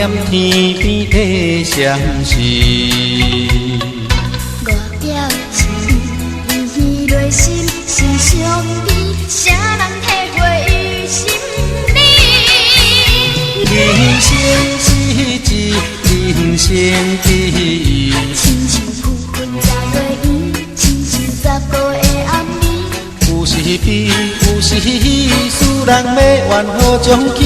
踮天边的相思。我调情，依依内心是伤悲，谁人体会于心里？人生一日，人生一日，亲像浮云十月圆，亲像10个的暗暝。有时悲，有时喜，使人要怨何将起？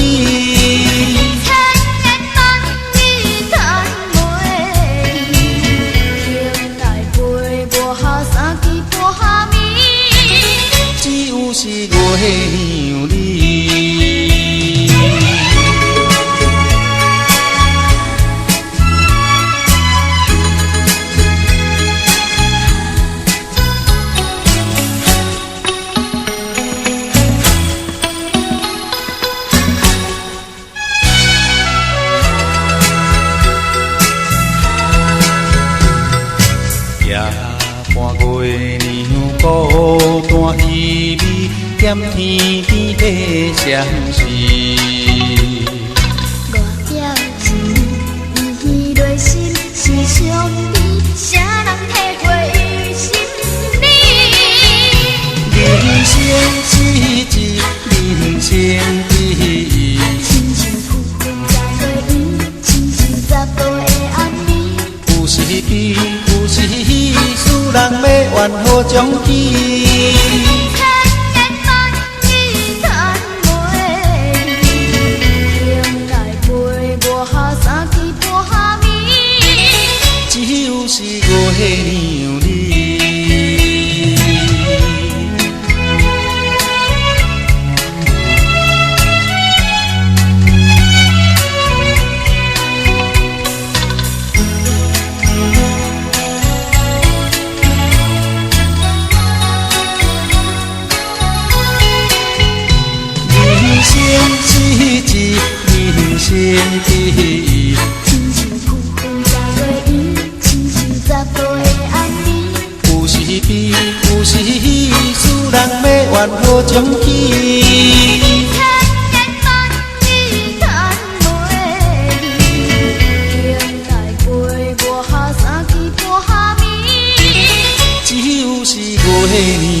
是月娘你，夜半月娘孤单凄美。踮天边的相思，我调情，依依内心是伤悲，谁人体会于心里？人生一日，人生一日，亲像浮云十月圆，亲像10个的暗暝。有时悲，有时喜，使人要怨何将起？是月娘你，人生一日，人生一日。有时悲，有时喜，使人要怨何将起？只有是月娘。